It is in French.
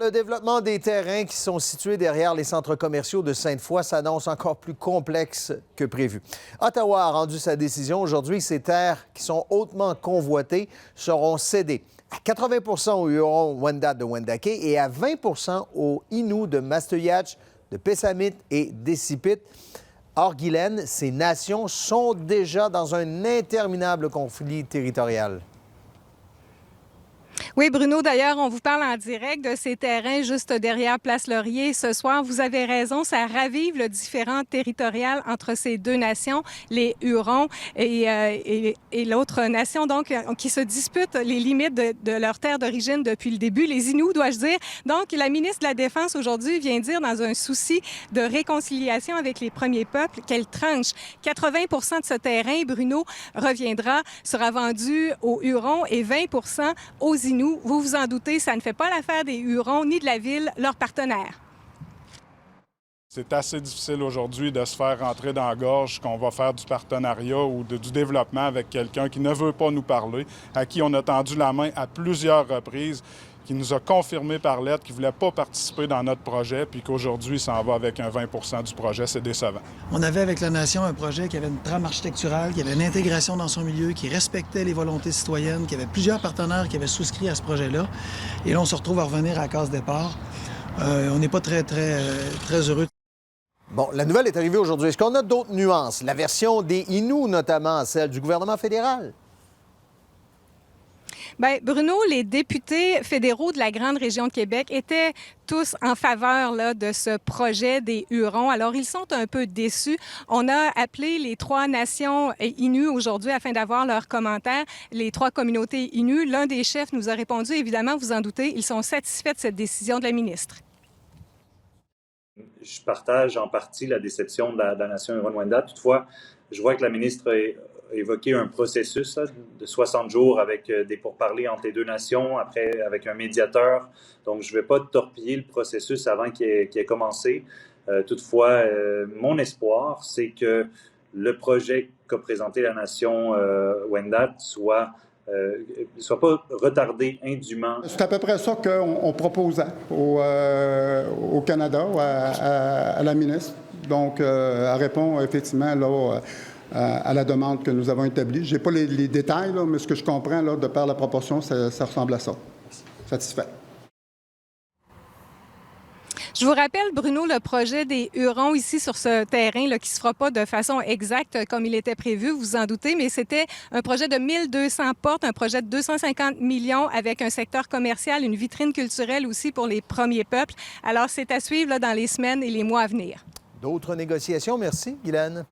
Le développement des terrains qui sont situés derrière les centres commerciaux de Sainte-Foy s'annonce encore plus complexe que prévu. Ottawa a rendu sa décision aujourd'hui. Ces terres qui sont hautement convoitées seront cédées à 80 aux Hurons-Wendat de Wendake et à 20 aux Inuits de Mashteuiatsh, de Pessamit et d'Essipit. Or, Guylaine, ces nations sont déjà dans un interminable conflit territorial. Oui, Bruno, d'ailleurs, on vous parle en direct de ces terrains juste derrière Place Laurier ce soir. Vous avez raison, ça ravive le différend territorial entre ces deux nations, les Hurons et l'autre nation, donc, qui se disputent les limites de leur terre d'origine depuis le début, les Inuits, dois-je dire. Donc, la ministre de la Défense aujourd'hui vient dire, dans un souci de réconciliation avec les premiers peuples, qu'elle tranche 80 de ce terrain, Bruno, sera vendu aux Hurons et 20 aux Inuits. Vous vous en doutez, ça ne fait pas l'affaire des Hurons ni de la ville, leurs partenaires. C'est assez difficile aujourd'hui de se faire rentrer dans la gorge qu'on va faire du partenariat ou du développement avec quelqu'un qui ne veut pas nous parler, à qui on a tendu la main à plusieurs reprises, qui nous a confirmé par lettre qu'il ne voulait pas participer dans notre projet, puis qu'aujourd'hui, il s'en va avec un 20 du projet. C'est décevant. On avait avec la Nation un projet qui avait une trame architecturale, qui avait une intégration dans son milieu, qui respectait les volontés citoyennes, qui avait plusieurs partenaires qui avaient souscrit à ce projet-là. Et là, on se retrouve à revenir à la case départ. On n'est pas très heureux. Bon, la nouvelle est arrivée aujourd'hui. Est-ce qu'on a d'autres nuances? La version des Inuits, notamment, celle du gouvernement fédéral? Bien, Bruno, les députés fédéraux de la grande région de Québec étaient tous en faveur là, de ce projet des Hurons. Alors, ils sont un peu déçus. On a appelé les trois nations Inuits aujourd'hui afin d'avoir leurs commentaires. Les trois communautés Inuits, l'un des chefs nous a répondu, évidemment, vous en doutez, ils sont satisfaits de cette décision de la ministre. Je partage en partie la déception de la nation Huron-Wendat. Toutefois, je vois que la ministre a évoqué un processus de 60 jours avec des pourparlers entre les deux nations, après avec un médiateur. Donc, je ne vais pas torpiller le processus avant qu'il ait commencé. Toutefois, mon espoir, c'est que le projet qu'a présenté la nation Wendat soit pas retardé indûment. C'est à peu près ça qu'on proposait au Canada, à la ministre. Donc, elle répond effectivement là, à la demande que nous avons établie. Je n'ai pas les détails, là, mais ce que je comprends là, de par la proportion, ça ressemble à ça. Satisfait. Je vous rappelle, Bruno, le projet des Hurons ici sur ce terrain là, qui ne se fera pas de façon exacte comme il était prévu, vous vous en doutez, mais c'était un projet de 1200 portes, un projet de 250 millions avec un secteur commercial, une vitrine culturelle aussi pour les premiers peuples. Alors, c'est à suivre là, dans les semaines et les mois à venir. D'autres négociations? Merci, Guylaine.